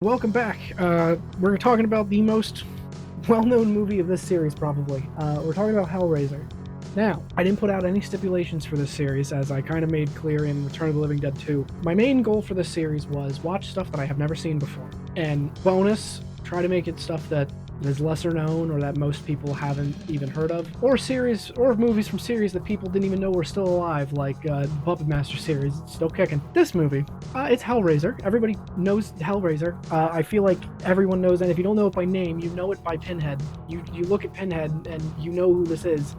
Welcome back. We're talking about the most well-known movie of this series, probably. We're talking about Hellraiser. Now, I didn't put out any stipulations for this series, as I kind of made clear in Return of the Living Dead 2. My main goal for this series was watch stuff that I have never seen before. And bonus, try to make it stuff that is lesser known or that most people haven't even heard of, or movies from series that people didn't even know were still alive, like the Puppet Master series. It's still kicking. This movie, it's Hellraiser. Everybody knows Hellraiser. I feel like everyone knows, and if you don't know it by name, you know it by Pinhead. You look at Pinhead and you know who this is.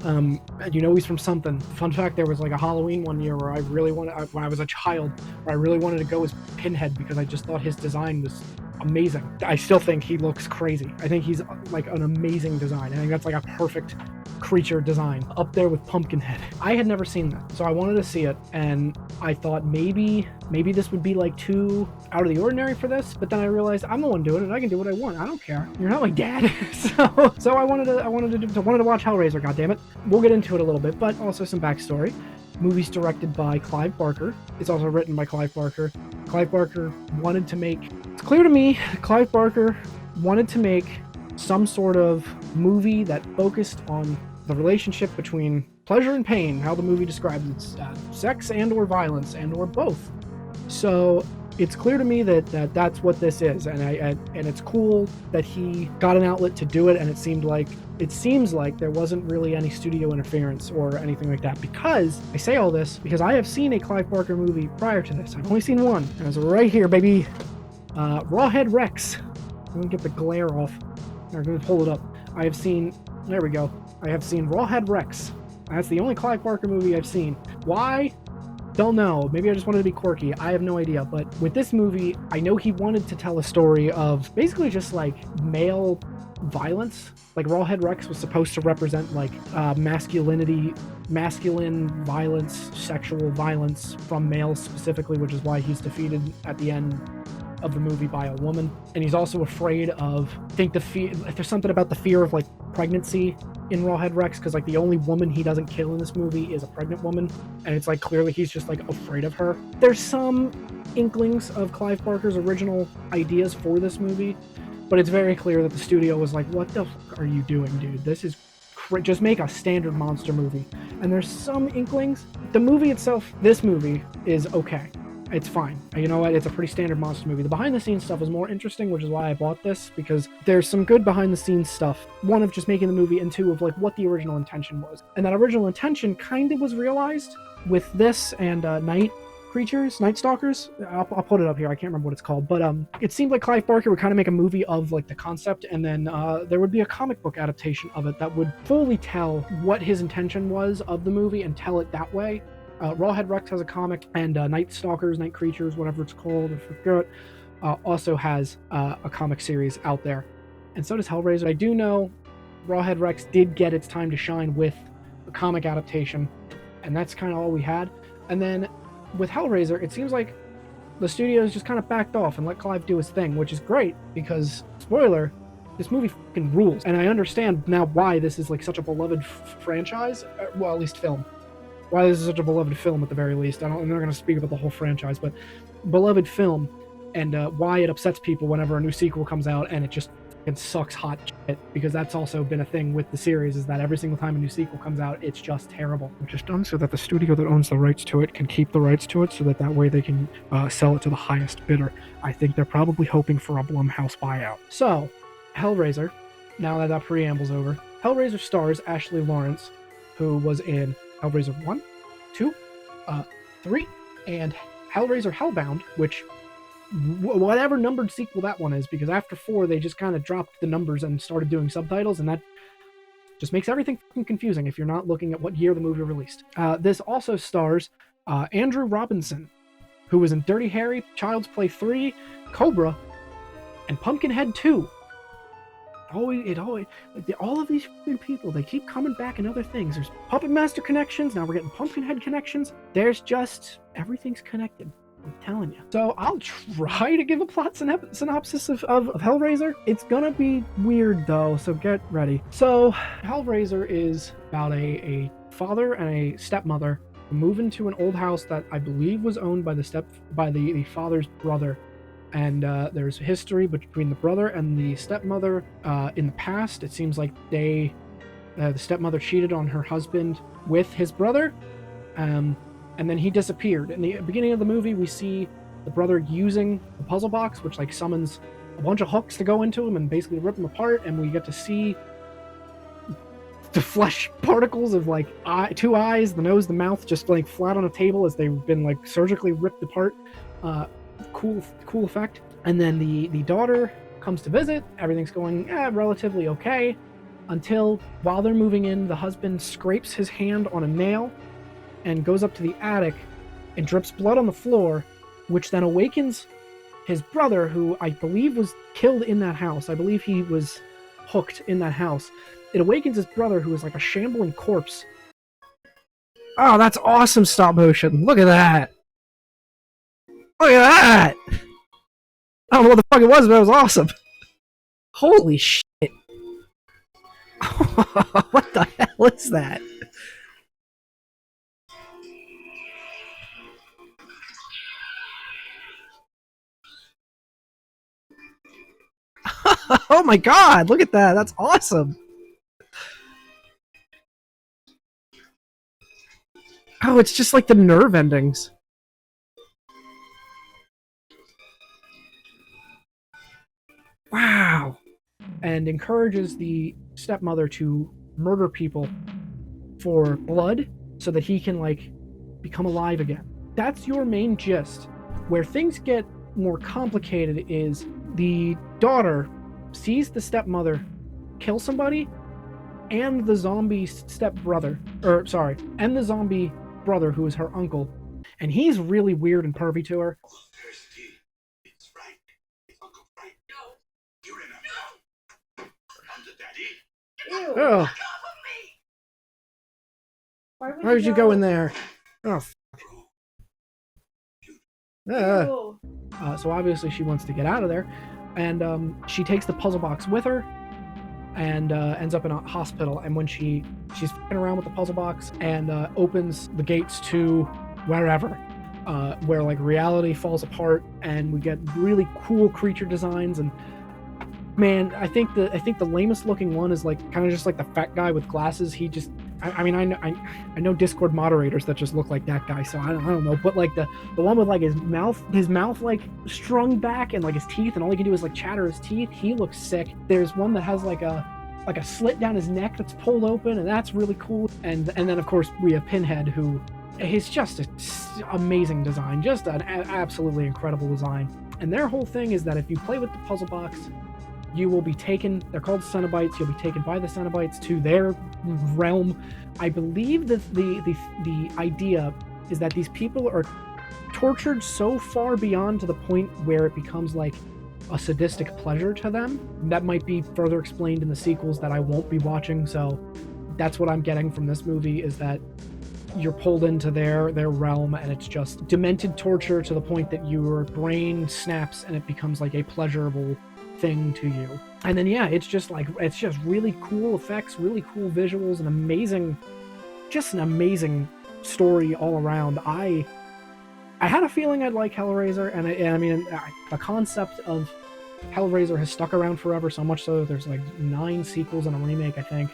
And you know he's from something. Fun fact, there was like a Halloween one year where when I was a child, where I really wanted to go as Pinhead because I just thought his design was amazing. I still think he looks crazy. I think he's like an amazing design. I think that's like a perfect creature design, up there with Pumpkinhead. I had never seen that, so I wanted to see it, and I thought maybe this would be like too out of the ordinary for this, but then I realized I'm the one doing it. I can do what I want. I don't care. You're not my dad. so I wanted to watch Hellraiser. Goddammit. We'll get into it a little bit, but also some backstory. Movie's directed by Clive Barker. It's also written by Clive Barker. Clive Barker wanted to make... It's clear to me Clive Barker wanted to make some sort of movie that focused on the relationship between pleasure and pain, how the movie describes it, sex and or violence and or both. So it's clear to me that that's what this is, and it's cool that he got an outlet to do it, and it seems like there wasn't really any studio interference or anything like that, because I say all this because I have seen a Clive Barker movie prior to this. I've only seen one, and it was right here, baby. Rawhead Rex. Let me get the glare off. I'm going to pull it up. There we go. I have seen Rawhead Rex. That's the only Clive Barker movie I've seen. Why? Don't know. Maybe I just wanted to be quirky. I have no idea. But with this movie, I know he wanted to tell a story of basically just like male violence. Like Rawhead Rex was supposed to represent like masculine violence, sexual violence from males specifically, which is why he's defeated at the end of the movie by a woman. And he's also afraid of, there's something about the fear of like pregnancy in Rawhead Rex, because like the only woman he doesn't kill in this movie is a pregnant woman, and it's like clearly he's just like afraid of her. There's some inklings of Clive Barker's original ideas for this movie, but it's very clear that the studio was like, what the fuck are you doing, dude? This is just make a standard monster movie. And there's some inklings. The movie itself, this movie is okay. It's fine. You know what? It's a pretty standard monster movie. The behind-the-scenes stuff is more interesting, which is why I bought this, because there's some good behind-the-scenes stuff. One, of just making the movie, and two, of like what the original intention was. And that original intention kind of was realized with this and Night Stalkers. I'll put it up here. I can't remember what it's called, but it seemed like Clive Barker would kind of make a movie of like the concept, and then there would be a comic book adaptation of it that would fully tell what his intention was of the movie and tell it that way. Rawhead Rex has a comic, and Night Stalkers, Night Creatures, whatever it's called, I forget, also has a comic series out there. And so does Hellraiser. I do know Rawhead Rex did get its time to shine with a comic adaptation, and that's kind of all we had. And then with Hellraiser, it seems like the studios just kind of backed off and let Clive do his thing, which is great, because, spoiler, this movie fucking rules. And I understand now why this is like such a beloved franchise, well, at least film. Why this is such a beloved film at the very least. I'm not going to speak about the whole franchise, but beloved film, and why it upsets people whenever a new sequel comes out and it just sucks hot shit, because that's also been a thing with the series, is that every single time a new sequel comes out, it's just terrible. Which is done so that the studio that owns the rights to it can keep the rights to it, so that way they can sell it to the highest bidder. I think they're probably hoping for a Blumhouse buyout. So, Hellraiser, now that preamble's over, Hellraiser stars Ashley Lawrence, who was in Hellraiser 1, 2, 3, and Hellraiser Hellbound, which, whatever numbered sequel that one is, because after 4, they just kind of dropped the numbers and started doing subtitles, and that just makes everything confusing if you're not looking at what year the movie released. This also stars Andrew Robinson, who was in Dirty Harry, Child's Play 3, Cobra, and Pumpkinhead 2. All of these people, they keep coming back in other things. There's Puppet Master connections, now we're getting Pumpkinhead connections. There's just, everything's connected, I'm telling you. So I'll try to give a plot synopsis of Hellraiser. It's gonna be weird though, so get ready. So Hellraiser is about a father and a stepmother who move into an old house that I believe was owned by the father's brother. And there's history between the brother and the stepmother. In the past, it seems like the stepmother cheated on her husband with his brother, and then he disappeared. In the beginning of the movie, we see the brother using the puzzle box, which like summons a bunch of hooks to go into him and basically rip him apart, and we get to see the flesh particles of like two eyes, the nose, the mouth, just like flat on a table as they've been like surgically ripped apart. Cool effect. And then the daughter comes to visit. Everything's going relatively okay until while they're moving in, the husband scrapes his hand on a nail and goes up to the attic and drips blood on the floor, which then awakens his brother, who I believe was killed in that house. I believe he was hooked in that house. It awakens his brother, who is like a shambling corpse. Oh, that's awesome stop motion. Look at that. Look at that. I don't know what the fuck it was, but it was awesome. Holy shit. What the hell is that? Oh my god, look at that. That's awesome. Oh, it's just like the nerve endings. Wow. And encourages the stepmother to murder people for blood so that he can, like, become alive again. That's your main gist. Where things get more complicated is the daughter sees the stepmother kill somebody and the zombie stepbrother, and the zombie brother who is her uncle, and he's really weird and pervy to her. It's Frank. It's Uncle Frank. No. You remember? I'm the daddy. Oh. Why would you go in there? Oh. So obviously she wants to get out of there, and she takes the puzzle box with her and ends up in a hospital. And when she's fucking around with the puzzle box and opens the gates to wherever, where like reality falls apart, and we get really cool creature designs. And man, I think the lamest looking one is like kind of just like the fat guy with glasses. He just, I know Discord moderators that just look like that guy, so I don't know, but like the one with like his mouth like strung back and like his teeth, and all he can do is like chatter his teeth. He looks sick. There's one that has like a slit down his neck that's pulled open, and that's really cool. And then of course we have Pinhead, who is just an amazing design, just an absolutely incredible design. And their whole thing is that if you play with the puzzle box, you will be taken, they're called Cenobites, you'll be taken by the Cenobites to their realm. I believe that the idea is that these people are tortured so far beyond to the point where it becomes like a sadistic pleasure to them. That might be further explained in the sequels that I won't be watching, so that's what I'm getting from this movie, is that you're pulled into their realm, and it's just demented torture to the point that your brain snaps and it becomes like a pleasurable thing to you. And then yeah, it's just really cool effects, really cool visuals, and an amazing story all around. I had a feeling I'd like Hellraiser, and I mean the concept of Hellraiser has stuck around forever, so much so that there's like 9 sequels and a remake, I think,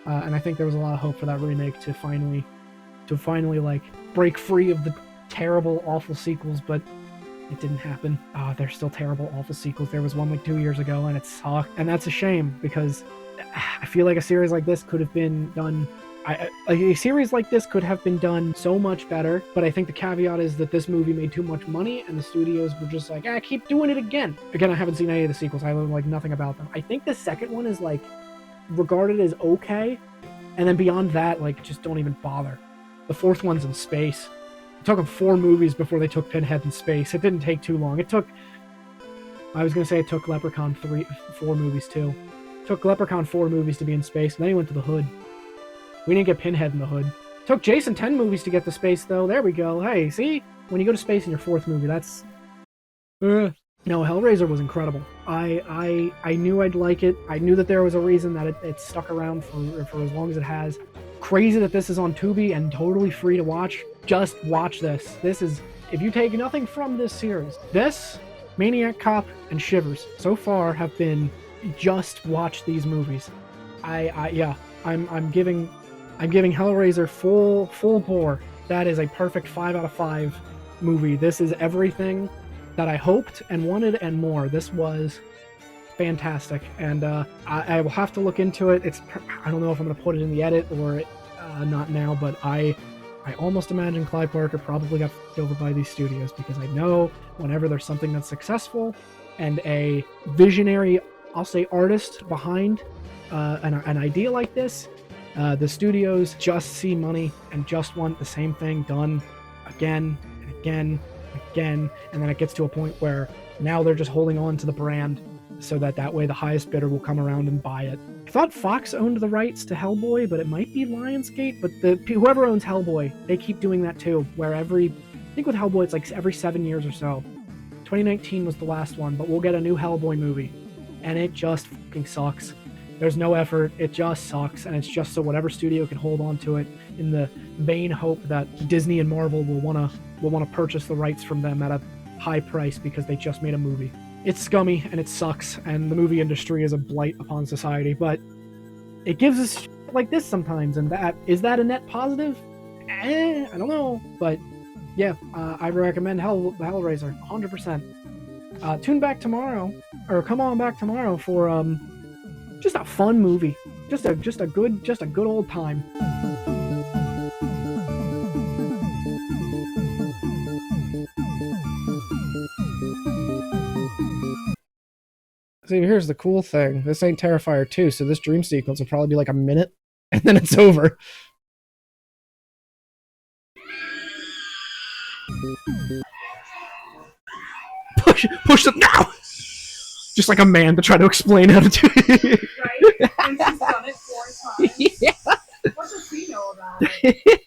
and I think there was a lot of hope for that remake to finally like break free of the terrible, awful sequels, but it didn't happen. They're still terrible, awful sequels. There was one like 2 years ago, and it sucked. And that's a shame, because I feel like a series like this could have been done... a series like this could have been done so much better, but I think the caveat is that this movie made too much money, and the studios were just like, keep doing it again. Again, I haven't seen any of the sequels. I know like nothing about them. I think the second one is like regarded as okay, and then beyond that, like, just don't even bother. The fourth one's in space. It took them 4 movies before they took Pinhead in space. It didn't take too long. It took Leprechaun 4 movies too. It took Leprechaun 4 movies to be in space, and then he went to the hood. We didn't get Pinhead in the hood. It took Jason 10 movies to get to space, though. There we go. Hey, see? When you go to space in your 4th movie, that's... No, Hellraiser was incredible. I knew I'd like it. I knew that there was a reason that it stuck around for as long as it has. Crazy that this is on Tubi and totally free to watch. Just watch this. This is, if you take nothing from this series, this Maniac Cop and Shivers so far have been just watch these movies. I'm giving Hellraiser full bore. That is a perfect 5 out of 5 movie. This is everything that I hoped and wanted and more. This was fantastic, and I will have to look into it. I don't know if I'm going to put it in the edit or not now, but I almost imagine Clive Barker probably got f***ed over by these studios, because I know whenever there's something that's successful and a visionary, I'll say, artist behind an idea like this, the studios just see money and just want the same thing done again and again and again, and then it gets to a point where now they're just holding on to the brand so that way the highest bidder will come around and buy it. I thought Fox owned the rights to Hellboy, but it might be Lionsgate. But whoever owns Hellboy, they keep doing that too, where I think with Hellboy it's like every 7 years or so. 2019 was the last one, but we'll get a new Hellboy movie, and it just fucking sucks. There's no effort, it just sucks, and it's just so whatever studio can hold on to it in the vain hope that Disney and Marvel will wanna purchase the rights from them at a high price because they just made a movie. It's scummy and it sucks, and the movie industry is a blight upon society, but it gives us shit like this sometimes, and is that a net positive? I don't know, but yeah, I recommend Hellraiser 100%. Tune back tomorrow, or come on back tomorrow for just a fun movie, just a good old time. See, here's the cool thing. This ain't Terrifier 2, so this dream sequence will probably be like a minute, and then it's over. Push them now! Just like a man to try to explain how to do it. Right? And she's done it 4 times. Yeah. What does he know about it?